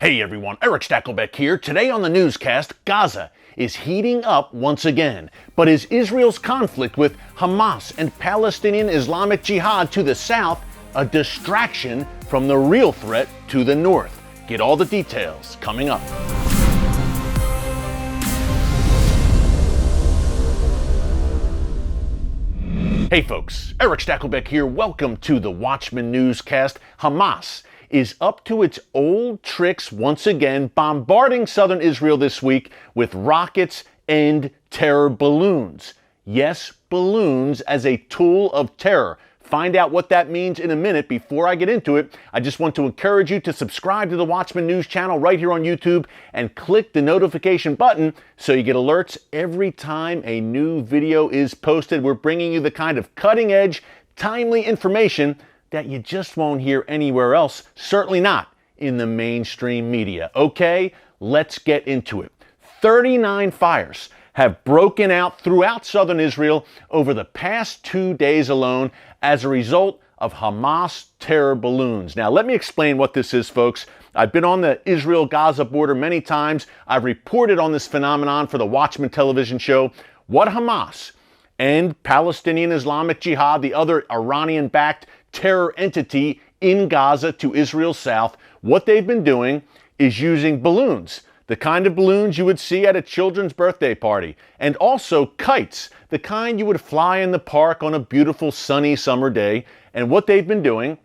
Hey everyone, Erick Stakelbeck here. Today on the Newscast, Gaza is heating up once again. But is Israel's conflict with Hamas and Palestinian Islamic Jihad to the south a distraction from the real threat to the north? Get all the details coming up. Hey folks, Erick Stakelbeck here. Welcome to the Watchman Newscast. Hamas is up to its old tricks once again, bombarding southern Israel this week with rockets and terror balloons. Yes, balloons as a tool of terror. Find out what that means in a minute. Before I get into it, I just want to encourage you to subscribe to the Watchman News channel right here on YouTube and click the notification button so you get alerts every time a new video is posted. We're bringing you the kind of cutting-edge, timely information that you just won't hear anywhere else, certainly not in the mainstream media. Okay, let's get into it. 39 fires have broken out throughout southern Israel over the past 2 days alone as a result of Hamas terror balloons. Now, let me explain what this is, folks. I've been on the Israel-Gaza border many times. I've reported on this phenomenon for the Watchman television show. What Hamas and Palestinian Islamic Jihad, the other Iranian-backed terror entity in Gaza to Israel's south, what they've been doing is using balloons, the kind of balloons you would see at a children's birthday party, and also kites, the kind you would fly in the park on a beautiful sunny summer day. And what they've been doing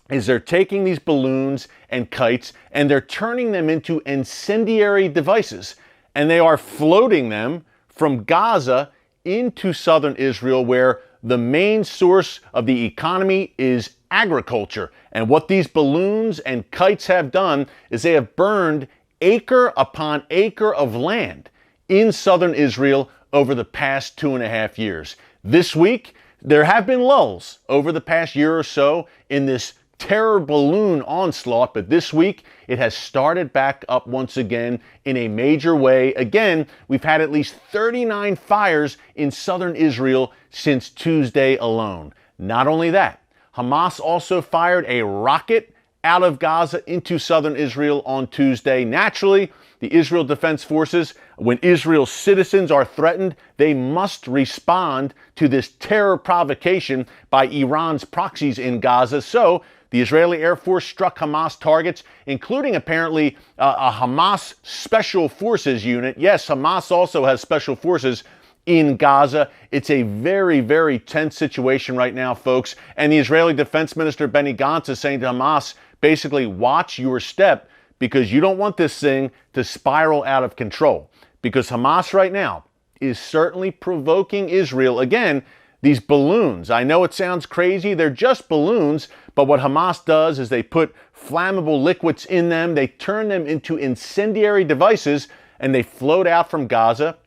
is they're taking these balloons and kites and they're turning them into incendiary devices, and they are floating them from Gaza into southern Israel, where the main source of the economy is agriculture. And what these balloons and kites have done is they have burned acre upon acre of land in southern Israel over the past 2.5 years. This week, there have been lulls over the past year or so in this terror balloon onslaught, but this week it has started back up once again in a major way. Again, we've had at least 39 fires in southern Israel since Tuesday alone. Not only that, Hamas also fired a rocket out of Gaza into southern Israel on Tuesday. Naturally, the Israel Defense Forces, when Israel's citizens are threatened, they must respond to this terror provocation by Iran's proxies in Gaza. So the Israeli Air Force struck Hamas targets, including apparently a Hamas Special Forces unit. Yes, Hamas also has special forces in Gaza. It's a very, very tense situation right now, folks. And the Israeli Defense Minister Benny Gantz is saying to Hamas, basically, watch your step, because you don't want this thing to spiral out of control. Because Hamas right now is certainly provoking Israel. Again, these balloons, I know it sounds crazy, they're just balloons, but what Hamas does is they put flammable liquids in them, they turn them into incendiary devices, and they float out from Gaza,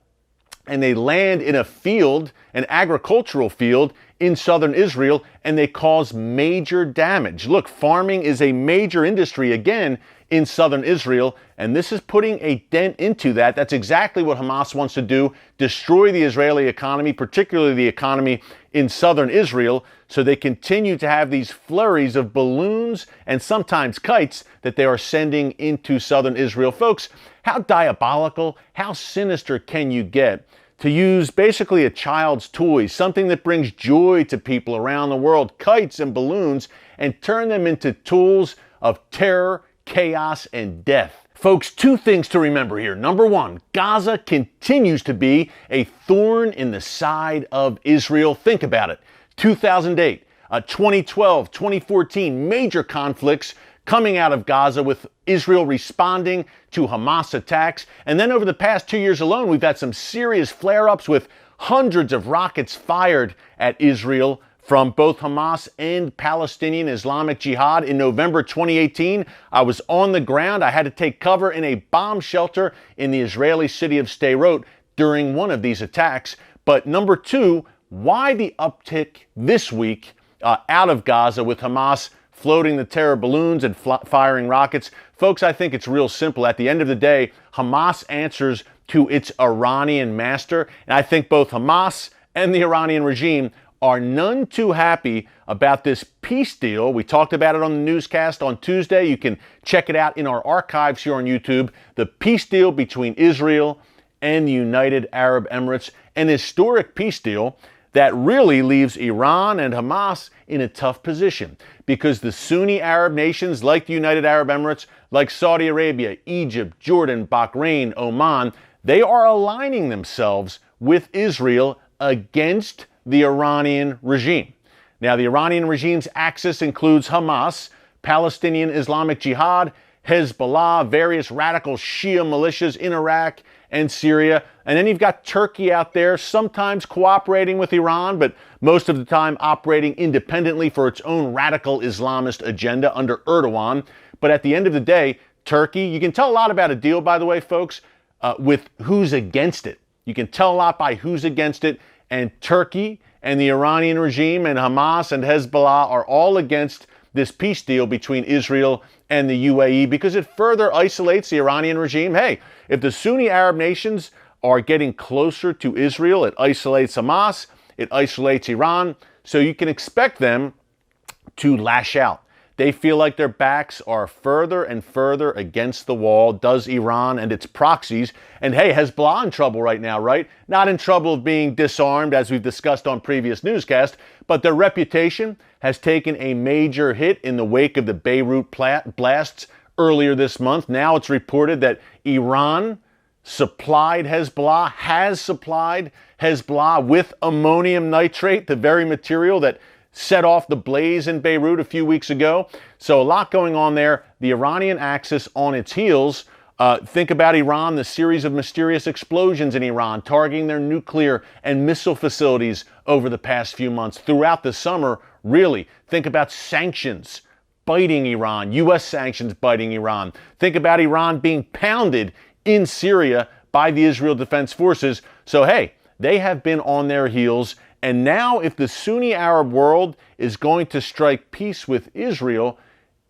and they land in a field, an agricultural field in southern Israel, and they cause major damage. Look, farming is a major industry again in southern Israel, and this is putting a dent into that. That's exactly what Hamas wants to do, destroy the Israeli economy, particularly the economy in southern Israel, so they continue to have these flurries of balloons and sometimes kites that they are sending into southern Israel. Folks, how diabolical, how sinister can you get to use basically a child's toy, something that brings joy to people around the world, kites and balloons, and turn them into tools of terror, chaos, and death? Folks, two things to remember here. Number one, Gaza continues to be a thorn in the side of Israel. Think about it. 2008, 2012, 2014, major conflicts coming out of Gaza with Israel responding to Hamas attacks. And then over the past 2 years alone, we've had some serious flare-ups with hundreds of rockets fired at Israel from both Hamas and Palestinian Islamic Jihad. In November 2018, I was on the ground. I had to take cover in a bomb shelter in the Israeli city of Sderot during one of these attacks. But number two, why the uptick this week out of Gaza with Hamas floating the terror balloons and firing rockets? Folks, I think it's real simple. At the end of the day, Hamas answers to its Iranian master, and I think both Hamas and the Iranian regime are none too happy about this peace deal. We talked about it on the newscast on Tuesday. You can check it out in our archives here on YouTube. The peace deal between Israel and the United Arab Emirates, an historic peace deal that really leaves Iran and Hamas in a tough position because the Sunni Arab nations like the United Arab Emirates, like Saudi Arabia, Egypt, Jordan, Bahrain, Oman, they are aligning themselves with Israel against the Iranian regime. Now, the Iranian regime's axis includes Hamas, Palestinian Islamic Jihad, Hezbollah, various radical Shia militias in Iraq and Syria. And then you've got Turkey out there, sometimes cooperating with Iran, but most of the time operating independently for its own radical Islamist agenda under Erdogan. But at the end of the day, Turkey, you can tell a lot about a deal, by the way, folks, with who's against it. You can tell a lot by who's against it. And Turkey and the Iranian regime and Hamas and Hezbollah are all against this peace deal between Israel and the UAE because it further isolates the Iranian regime. Hey, if the Sunni Arab nations are getting closer to Israel, it isolates Hamas, it isolates Iran, so you can expect them to lash out. They feel like their backs are further and further against the wall, does Iran and its proxies. And hey, Hezbollah in trouble right now, right? Not in trouble of being disarmed, as we've discussed on previous newscasts, but their reputation has taken a major hit in the wake of the Beirut blasts earlier this month. Now it's reported that Iran has supplied Hezbollah with ammonium nitrate, the very material that set off the blaze in Beirut a few weeks ago. So a lot going on there. The Iranian axis on its heels. Think about Iran, the series of mysterious explosions in Iran, targeting their nuclear and missile facilities over the past few months. Throughout the summer, really, think about sanctions biting Iran, U.S. sanctions biting Iran. Think about Iran being pounded in Syria by the Israel Defense Forces. So hey, they have been on their heels. And now if the Sunni Arab world is going to strike peace with Israel,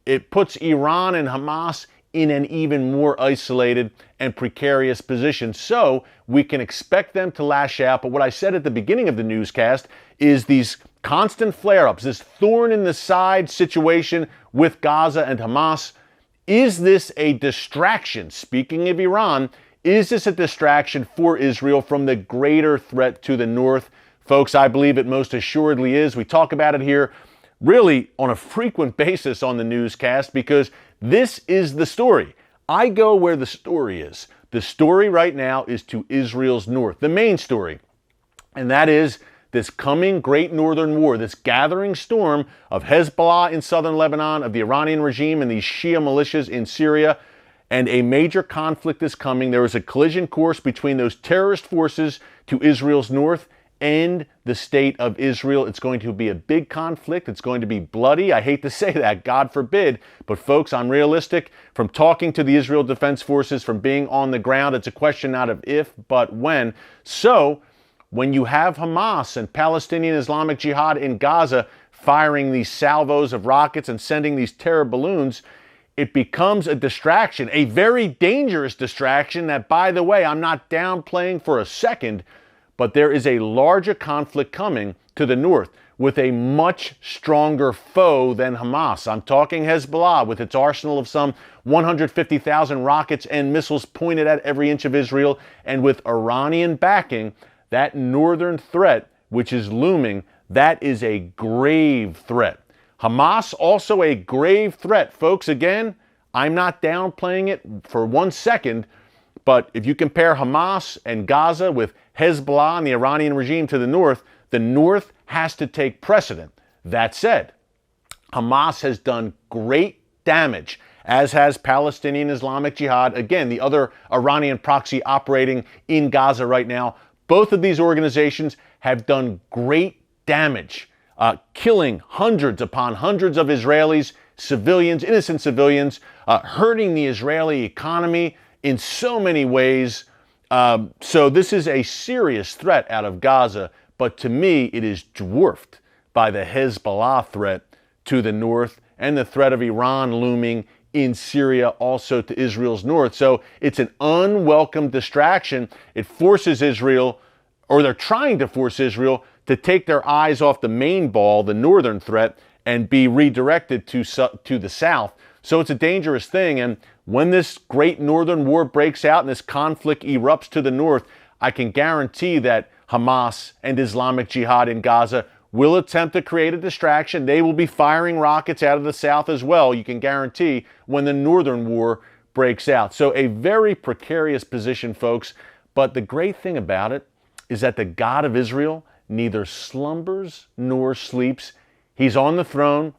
it puts Iran and Hamas in an even more isolated and precarious position. So we can expect them to lash out. But what I said at the beginning of the newscast is these constant flare-ups, this thorn in the side situation with Gaza and Hamas. Is this a distraction? Speaking of Iran, is this a distraction for Israel from the greater threat to the north? Folks, I believe it most assuredly is. We talk about it here really on a frequent basis on the newscast because this is the story. I go where the story is. The story right now is to Israel's north, the main story. And that is this coming great northern war, this gathering storm of Hezbollah in southern Lebanon, of the Iranian regime and these Shia militias in Syria. And a major conflict is coming. There is a collision course between those terrorist forces to Israel's north and the state of Israel. It's going to be a big conflict. It's going to be bloody. I hate to say that, God forbid. But folks, I'm realistic. From talking to the Israel Defense Forces, from being on the ground, it's a question not of if, but when. So when you have Hamas and Palestinian Islamic Jihad in Gaza firing these salvos of rockets and sending these terror balloons, it becomes a distraction, a very dangerous distraction that, by the way, I'm not downplaying for a second, but there is a larger conflict coming to the north with a much stronger foe than Hamas. I'm talking Hezbollah with its arsenal of some 150,000 rockets and missiles pointed at every inch of Israel, and with Iranian backing, that northern threat, which is looming, that is a grave threat. Hamas, also a grave threat. Folks, again, I'm not downplaying it for 1 second, but if you compare Hamas and Gaza with Hezbollah and the Iranian regime to the north has to take precedent. That said, Hamas has done great damage, as has Palestinian Islamic Jihad, again, the other Iranian proxy operating in Gaza right now. Both of these organizations have done great damage, killing hundreds upon hundreds of Israelis, civilians, innocent civilians, hurting the Israeli economy in so many ways. So this is a serious threat out of Gaza, but to me, it is dwarfed by the Hezbollah threat to the north and the threat of Iran looming in Syria also to Israel's north. So it's an unwelcome distraction. It forces Israel, or they're trying to force Israel, to take their eyes off the main ball, the northern threat, and be redirected to the south. So it's a dangerous thing. And when this great northern war breaks out and this conflict erupts to the north, I can guarantee that Hamas and Islamic Jihad in Gaza will attempt to create a distraction. They will be firing rockets out of the south as well, you can guarantee, when the northern war breaks out. So a very precarious position, folks. But the great thing about it is that the God of Israel neither slumbers nor sleeps. He's on the throne.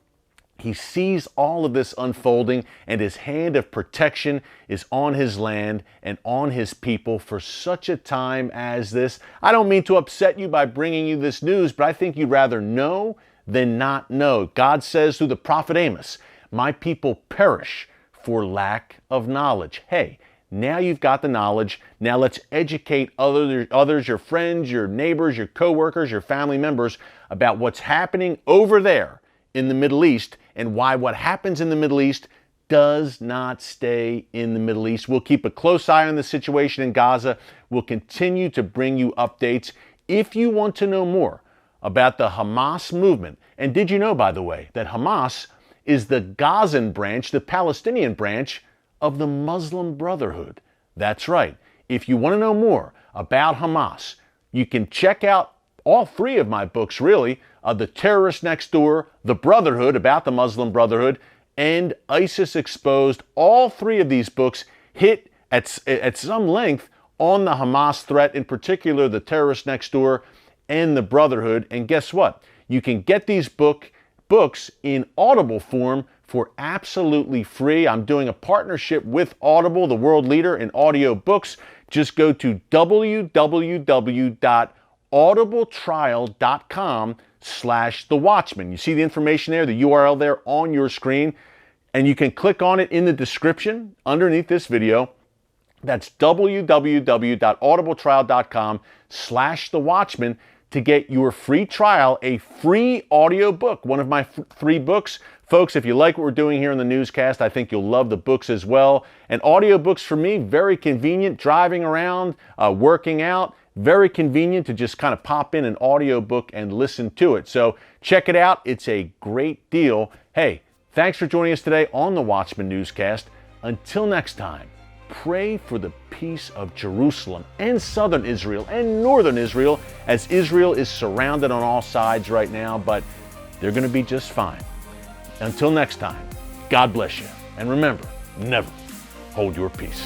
He sees all of this unfolding, and his hand of protection is on his land and on his people for such a time as this. I don't mean to upset you by bringing you this news, but I think you'd rather know than not know. God says through the prophet Amos, "My people perish for lack of knowledge." Hey, now you've got the knowledge. Now let's educate others, your friends, your neighbors, your coworkers, your family members about what's happening over there in the Middle East, and why what happens in the Middle East does not stay in the Middle East. We'll keep a close eye on the situation in Gaza. We'll continue to bring you updates. If you want to know more about the Hamas movement, and did you know, by the way, that Hamas is the Gazan branch, the Palestinian branch of the Muslim Brotherhood? That's right. If you want to know more about Hamas, you can check out all three of my books, really. The Terrorist Next Door, The Brotherhood, about the Muslim Brotherhood, and ISIS Exposed. All three of these books hit at some length on the Hamas threat, in particular the Terrorist Next Door and The Brotherhood. And guess what? You can get these books in Audible form for absolutely free. I'm doing a partnership with Audible, the world leader in audio books. Just go to www.audibletrial.com/The Watchman. You see the information there, the URL there on your screen, and you can click on it in the description underneath this video. That's www.audibletrial.com/The Watchman to get your free trial, a free audio book, one of my three books. Folks, if you like what we're doing here in the newscast, I think you'll love the books as well. And audiobooks for me, very convenient, driving around, working out, very convenient to just kind of pop in an audiobook and listen to it. So check it out. It's a great deal. Hey, thanks for joining us today on the Watchman Newscast. Until next time, pray for the peace of Jerusalem and southern Israel and northern Israel, as Israel is surrounded on all sides right now, but they're going to be just fine. Until next time, God bless you. And remember, never hold your peace.